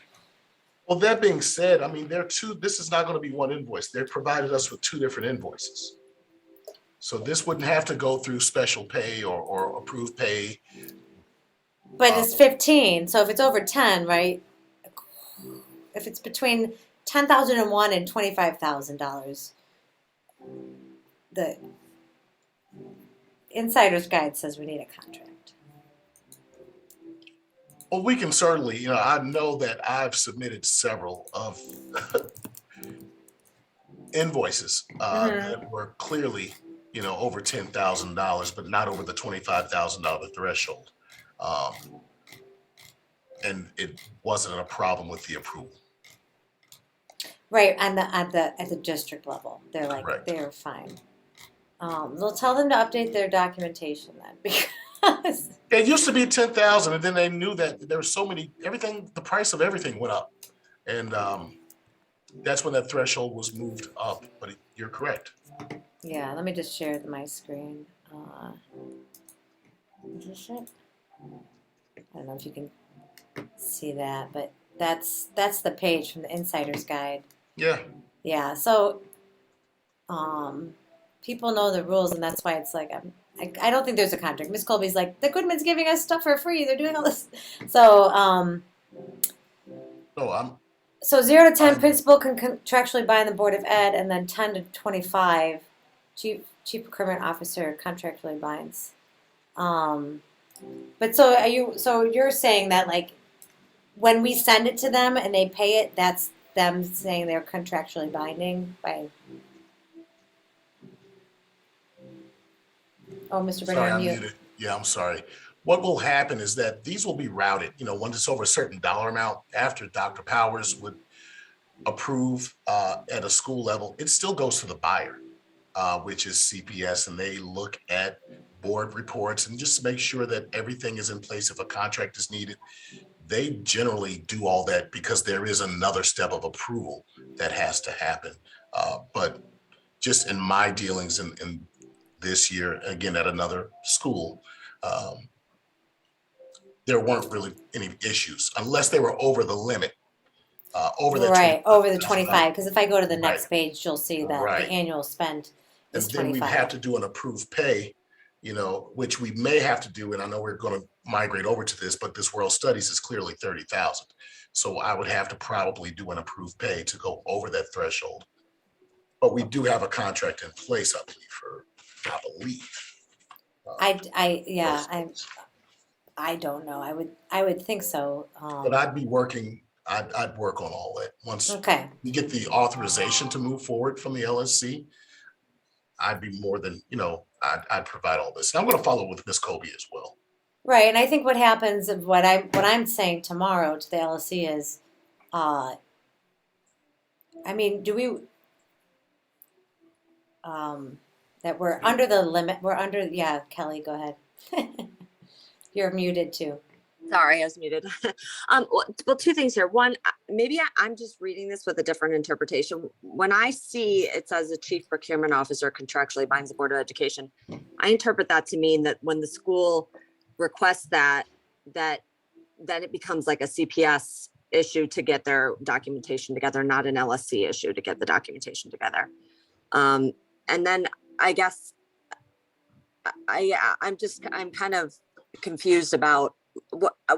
well, that being said, I mean, this is not going to be one invoice. They provided us with two different invoices. So this wouldn't have to go through special pay or approved pay. it's 15. So if it's over 10, right? If it's between $10,001 and $25,000, the Insider's Guide says we need a contract. Well, we can certainly, I know that I've submitted several of invoices that were clearly, over $10,000, but not over the $25,000 threshold. And it wasn't a problem with the approval. Right, at the district level, they're like, Correct. they're fine. They'll tell them to update their documentation then, because It used to be 10,000, and then they knew that there were so many, the price of everything went up. And that's when that threshold was moved up, but you're correct. yeah, let me just share my screen. Is this it? I don't know if you can see that, but that's the page from the Insider's Guide. Yeah. Yeah, so people know the rules, and that's why it's like I don't think there's a contract. Miss Colby's like, the Goodman's giving us stuff for free. They're doing all this. So No, so 0 to 10, principal can contractually bind the Board of Ed, and then 10 to 25, chief procurement officer contractually binds. But so you're saying that like when we send it to them and they pay it, that's them saying they're contractually binding by. Oh, Mr. sorry, Bernard, I'm mute. muted. Yeah, I'm sorry. What will happen is that these will be routed, when it's over a certain dollar amount, after Dr. Powers would approve at a school level, it still goes to the buyer, which is CPS, and they look at board reports and just make sure that everything is in place. If a contract is needed, they generally do all that because there is another step of approval that has to happen. But just in my dealings in this year, again, at another school, there weren't really any issues unless they were over the limit. Over the 25. Because if I go to the next Right. page, you'll see that Right. the annual spend is And then we 25. have to do an approved pay, which we may have to do. And I know we're going to migrate over to this, but this World Studies is clearly 30,000. So I would have to probably do an approved pay to go over that threshold. But we do have a contract in place, I believe. I don't know. I would think so. But I'd work on all that. Once Okay. we get the authorization to move forward from the LSC, I'd be more than, I'd provide all this. And I'm going to follow with Ms. Colby as well. Right, and I think what happens, what I'm saying tomorrow to the LSC is, do we, that we're under the limit, Kelly, go ahead. You're muted too. Sorry, I was muted. Well, two things here. One, maybe I'm just reading this with a different interpretation. When I see it says the chief procurement officer contractually binds the Board of Education, I interpret that to mean that when the school requests that then it becomes like a CPS issue to get their documentation together, not an LSC issue to get the documentation together. And then I guess I'm kind of confused about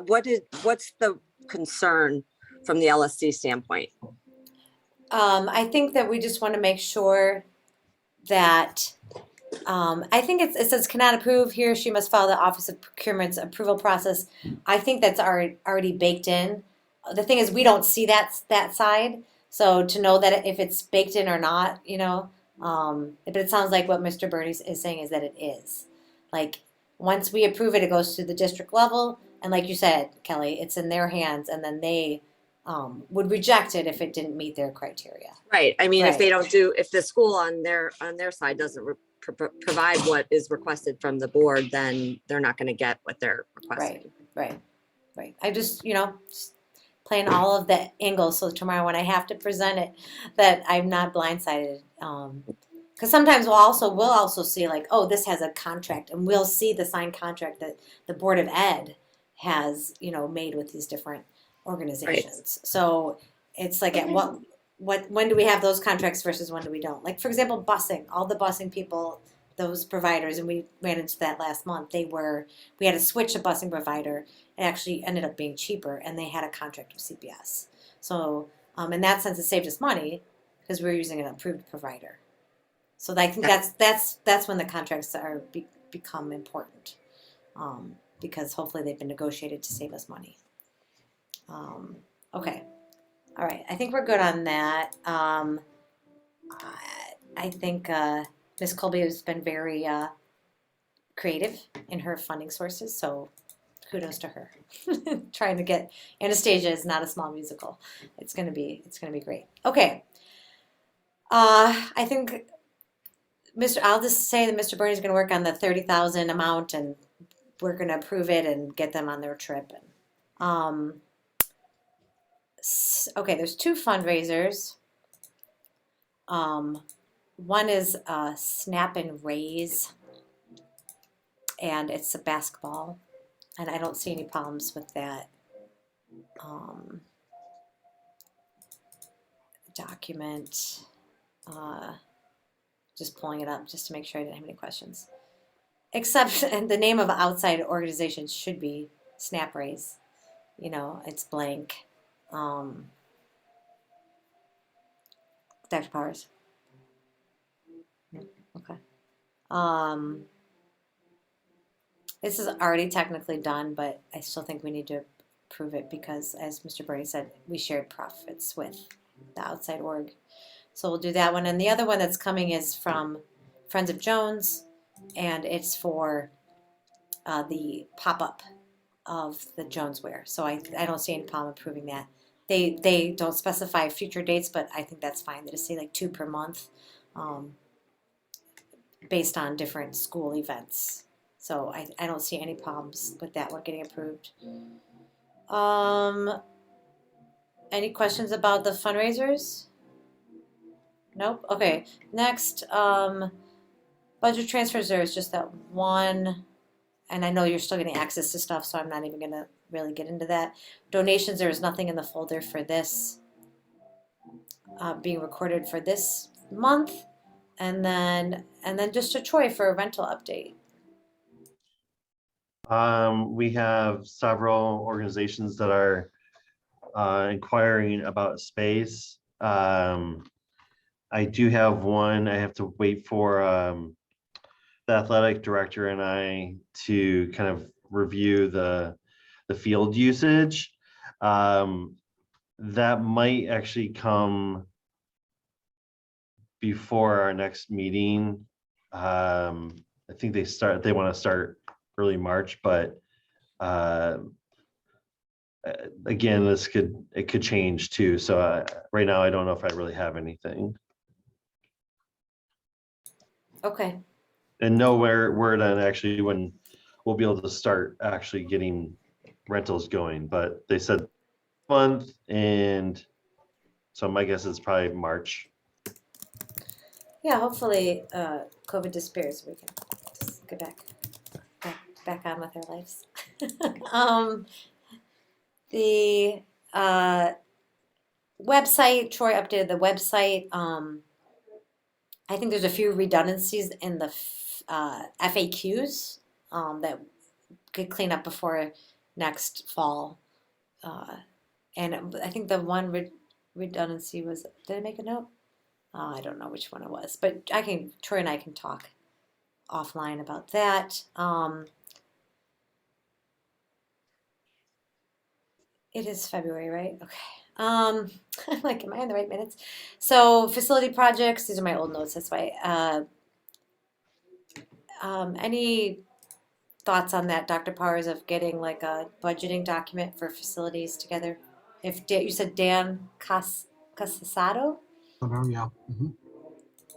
what's the concern from the LSC standpoint? I think that we just want to make sure that, I think it says cannot approve, he or she must follow the Office of Procurement's approval process. I think that's already baked in. The thing is, we don't see that side, so to know that if it's baked in or not, but it sounds like what Mr. Bernie is saying is that it is. Like, once we approve it, it goes to the district level, and like you said, Kelly, it's in their hands, and then they would reject it if it didn't meet their criteria. Right. I mean, if they Right. don't if the school on their side doesn't provide what is requested from the board, then they're not going to get what they're requesting. Right. I just, just playing all of the angles so tomorrow when I have to present it, that I'm not blindsided. Because sometimes we'll also see like, oh, this has a contract, and we'll see the signed contract that the Board of Ed has, made with these different organizations. So it's like at when do we have those contracts versus when do we don't? Like, for example, busing, all the busing people, those providers, and we ran into that last month. We had to switch a busing provider. It actually ended up being cheaper, and they had a contract with CPS. So in that sense, it saved us money because we were using an approved provider. So I think that's when the contracts become important, because hopefully they've been negotiated to save us money. Okay, all right. I think we're good on that. I think Ms. Colby has been very creative in her funding sources, so kudos to her. Trying to get Anastasia is not a small musical. It's gonna be great. Okay. I think I'll just say that Mr. Bernie's gonna work on the 30,000 amount, and we're gonna approve it and get them on their trip. And okay, there's 2 fundraisers. One is Snap and Raise, and it's a basketball, and I don't see any problems with that document. Just pulling it up just to make sure I didn't have any questions. Except, and the name of outside organization should be Snap Raise. It's blank. Dr. Powers. Okay. This is already technically done, but I still think we need to approve it because, as Mr. Bernie said, we shared profits with the outside org. So we'll do that one. And the other one that's coming is from Friends of Jones, and it's for the pop-up of the Jonesware. So I don't see any problem approving that. They don't specify future dates, but I think that's fine. They just say like 2 per month, based on different school events. So I don't see any problems with that one getting approved. Any questions about the fundraisers? Nope. Okay. Next, budget transfers. There is just that one, and I know you're still getting access to stuff, so I'm not even gonna really get into that. Donations. There is nothing in the folder for this being recorded for this month, and then just to Troy for a rental update. We have several organizations that are inquiring about space. I do have one. I have to wait for the athletic director and I to kind of review the field usage. That might actually come before our next meeting. I think they want to start early March, but again, it could change too. So right now I don't know if I really have anything. Okay. And know word on actually when we'll be able to start actually getting rentals going, but they said month, and so my guess is probably March. Yeah, hopefully COVID disappears. We can just get back on with our lives. website, Troy updated the website. I think there's a few redundancies in the FAQs that could clean up before next fall. And I think the one redundancy was, did I make a note? I don't know which one it was, but Troy and I can talk offline about that. It is February, right? Okay. I'm like, am I in the right minutes? So facility projects, these are my old notes, that's why. Any thoughts on that, Dr. Powers, of getting like a budgeting document for facilities together? You said Dan Casasado? Oh, yeah. Mhm.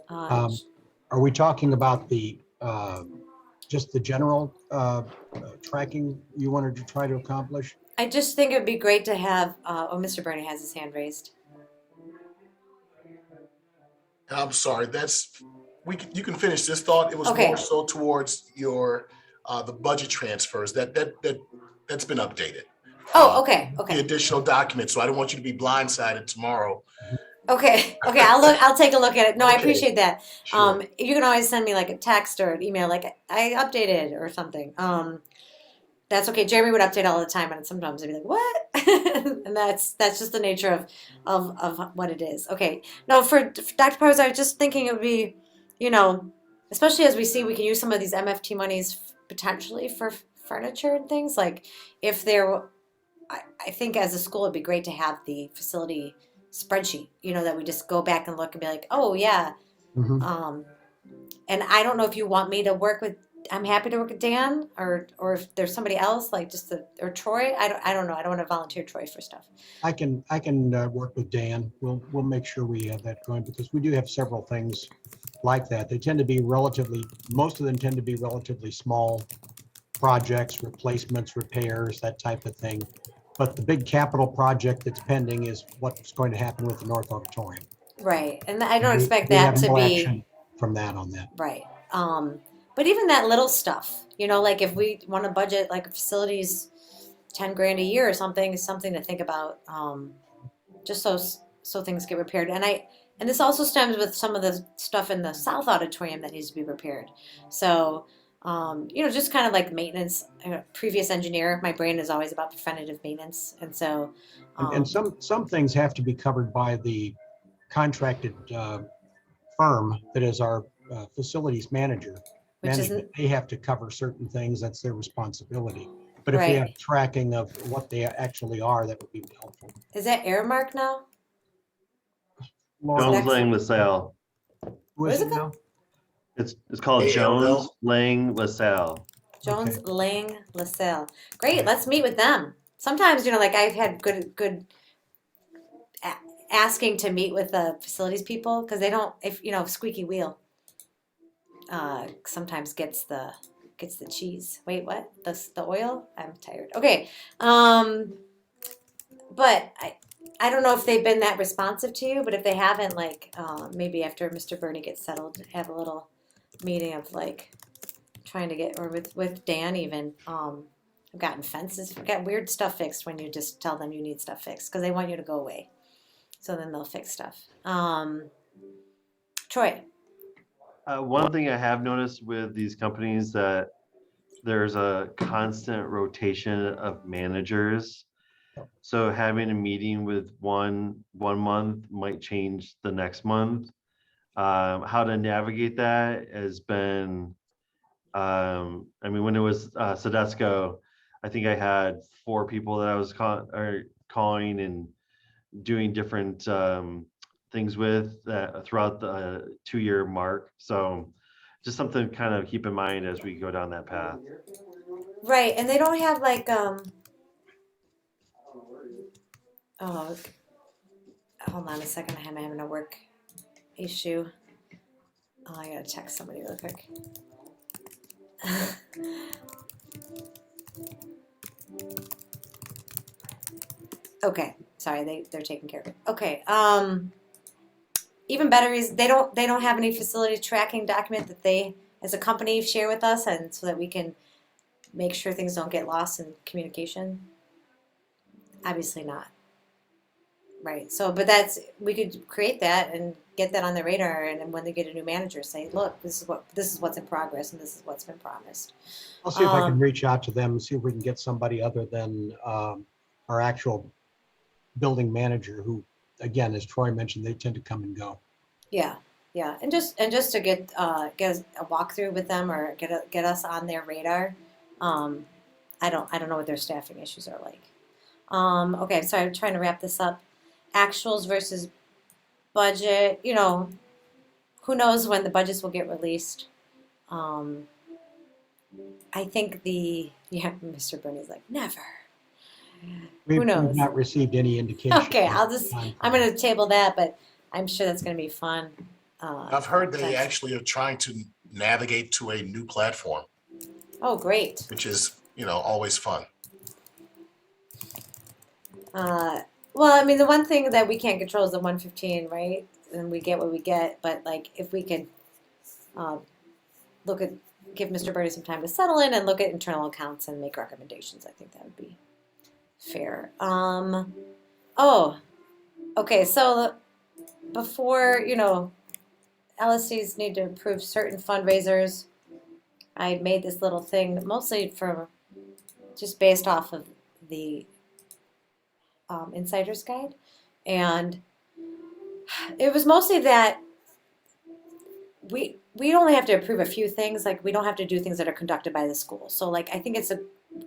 Uh, Are we talking about the, just the general tracking you wanted to try to accomplish? I just think it'd be great to have, Mr. Bernie has his hand raised. I'm sorry, you can finish this thought. It was Okay. more so towards your, the budget transfers that's been updated. Oh, okay, The okay. additional documents, so I don't want you to be blindsided tomorrow. Okay, I'll take a look at it. No, I Okay. appreciate that. Sure. You can always send me like a text or an email, like I updated or something. That's okay. Jeremy would update all the time, and sometimes I'd be like, "What?" And that's just the nature of what it is. Okay. No, for Dr. Powers, I was just thinking it would be, especially as we see we can use some of these MFT monies potentially for furniture and things. Like if there, I think as a school it'd be great to have the facility spreadsheet. That we just go back and look and be like, "Oh yeah." Mhm. And I don't know if you want me to work with. I'm happy to work with Dan, or if there's somebody else like or Troy. I don't know. I don't want to volunteer Troy for stuff. I can work with Dan. We'll make sure we have that going because we do have several things like that. They tend to be most of them tend to be relatively small projects, replacements, repairs, that type of thing. But the big capital project that's pending is what's going to happen with the North Auditorium. Right, and I don't expect We that have to no be action from that on that. right. But even that little stuff, like if we want to budget like facilities, 10 grand a year or something, is something to think about. Just so things get repaired, and this also stems with some of the stuff in the South Auditorium that needs to be repaired. So. Just kind of like maintenance. Previous engineer, my brain is always about preventative maintenance, and so. And some things have to be covered by the contracted firm that is our facilities management. They have to cover certain things. That's their responsibility. But if we Right. have tracking of what they actually are, that would be helpful. Is that Airmark now? Laura, Jones next- Lang LaSalle. who What is is it it now? It's called ALL? Jones Lang LaSalle. Jones Okay. Lang LaSalle. Great, let's meet with them. Sometimes, like I've had good asking to meet with the facilities people because they don't, if squeaky wheel sometimes gets the cheese. Wait, what? The oil? I'm tired. Okay. But I don't know if they've been that responsive to you, but if they haven't, like maybe after Mr. Bernie gets settled, have a little meeting of like trying to get, or with Dan even. I've gotten got weird stuff fixed when you just tell them you need stuff fixed because they want you to go away. So then they'll fix stuff. Troy. One thing I have noticed with these companies that there's a constant rotation of managers. So having a meeting with one month might change the next month. How to navigate that has been, when it was Sedesco, I think I had 4 people that I was calling and doing different things with throughout the 2-year mark. So just something to kind of keep in mind as we go down that path. Right, and they don't have like oh, hold on a second. I'm having a work issue. Oh, I gotta text somebody real quick. Okay, sorry, they're taking care of it. Okay, even better is they don't have any facility tracking document that they as a company share with us, and so that we can make sure things don't get lost in communication. Obviously not. Right. So, but that's, we could create that and get that on the radar, and then when they get a new manager, say, look, this is what's in progress, and this is what's been promised. I'll see if I can Um, reach out to them and see if we can get somebody other than our actual building manager, who, again, as Troy mentioned, they tend to come and go. Yeah, yeah, and just to get a walkthrough with them, or get us on their radar. I don't know what their staffing issues are like. Okay, so I'm trying to wrap this up. Actuals versus budget. You know, who knows when the budgets will get released. I think Mr. Bernie's like, never. We've knows? not received any indication. Okay, of I'm gonna table that, but I'm sure that's gonna be fun. I've heard they that's- actually are trying to navigate to a new platform, Oh, great. which is, always fun. Well, I mean, the one thing that we can't control is the 115, right? And we get what we get, but like, if we could give Mr. Birdie some time to settle in and look at internal accounts and make recommendations, I think that would be fair. Oh, okay. So before, LSCs need to approve certain fundraisers, I made this little thing mostly just based off of the Insider's Guide. And it was mostly that we only have to approve a few things. Like, we don't have to do things that are conducted by the school. So like, I think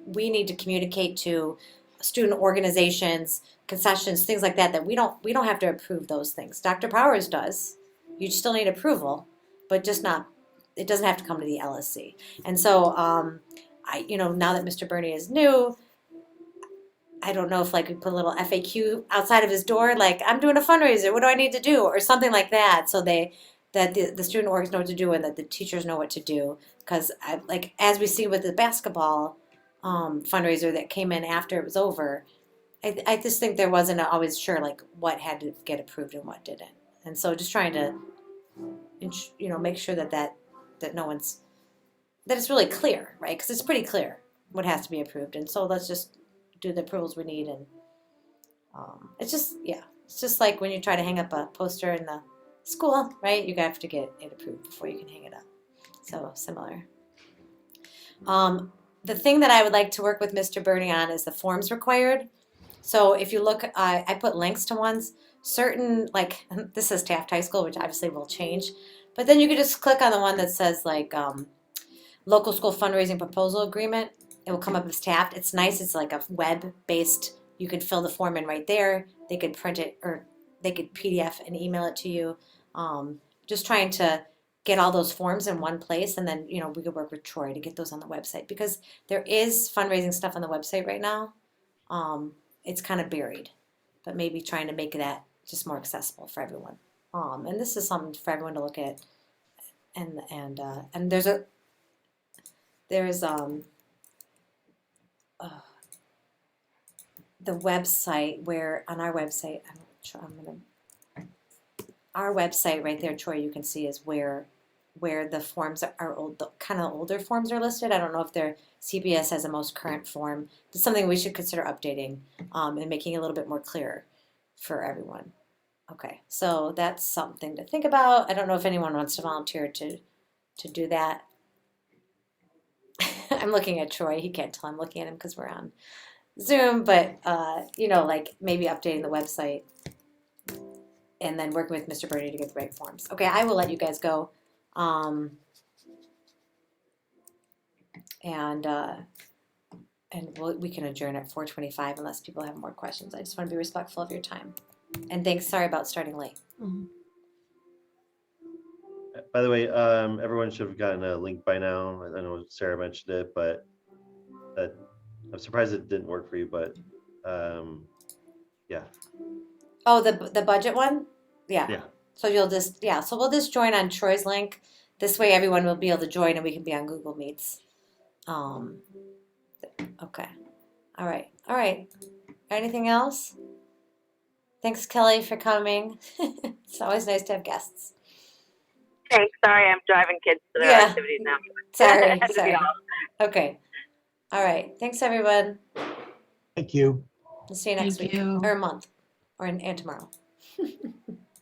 we need to communicate to student organizations, concessions, things like that we don't have to approve those things. Dr. Powers does. You still need approval, but it doesn't have to come to the LSC. And so now that Mr. Bernie is new, I don't know if like we put a little FAQ outside of his door, like, I'm doing a fundraiser, what do I need to do? Or something like that. So that the student orgs know what to do, and that the teachers know what to do. Because as we see with the basketball fundraiser that came in after it was over, I just think there wasn't always sure like what had to get approved and what didn't. And so just trying to, make sure that no one's, that it's really clear, right? Because it's pretty clear what has to be approved. And so let's just do the approvals we need. And it's just like when you try to hang up a poster in the school, right? You have to get it approved before you can hang it up. So similar. The thing that I would like to work with Mr. Bernie on is the forms required. So if you look, I put links to ones, certain, like, this says Taft High School, which obviously will change. But then you could just click on the one that says like local school fundraising proposal agreement. It will come up as Taft. It's nice. It's like a web-based, you can fill the form in right there. They could print it, or they could PDF and email it to you. Just trying to get all those forms in one place, and then we could work with Troy to get those on the website, because there is fundraising stuff on the website right now. It's kind of buried, but maybe trying to make that just more accessible for everyone. And this is something for everyone to look at. And there's the website where on our website, our website right there, Troy, you can see is where the forms are old, the kind of older forms are listed. I don't know if their CBS has the most current form. It's something we should consider updating and making it a little bit more clear for everyone. Okay, so that's something to think about. I don't know if anyone wants to volunteer to do that. I'm looking at Troy. He can't tell I'm looking at him because we're on Zoom, but like maybe updating the website and then working with Mr. Bernie to get the right forms. Okay, I will let you guys go. We can adjourn at 4:25 unless people have more questions. I just want to be respectful of your time. And thanks, sorry about starting late. By the way, everyone should have gotten a link by now. I know Sarah mentioned it, but I'm surprised it didn't work for you, but yeah. Oh, the budget one? Yeah. Yeah. So so we'll just join on Troy's link. This way everyone will be able to join and we can be on Google Meets. Okay. All right. Anything else? Thanks, Kelly, for coming. It's always nice to have guests. Thanks. Sorry, I'm driving kids to their activities now. Sorry. Okay. All right. Thanks, everyone. Thank you. We'll see you next Thank week you. or a month. and tomorrow.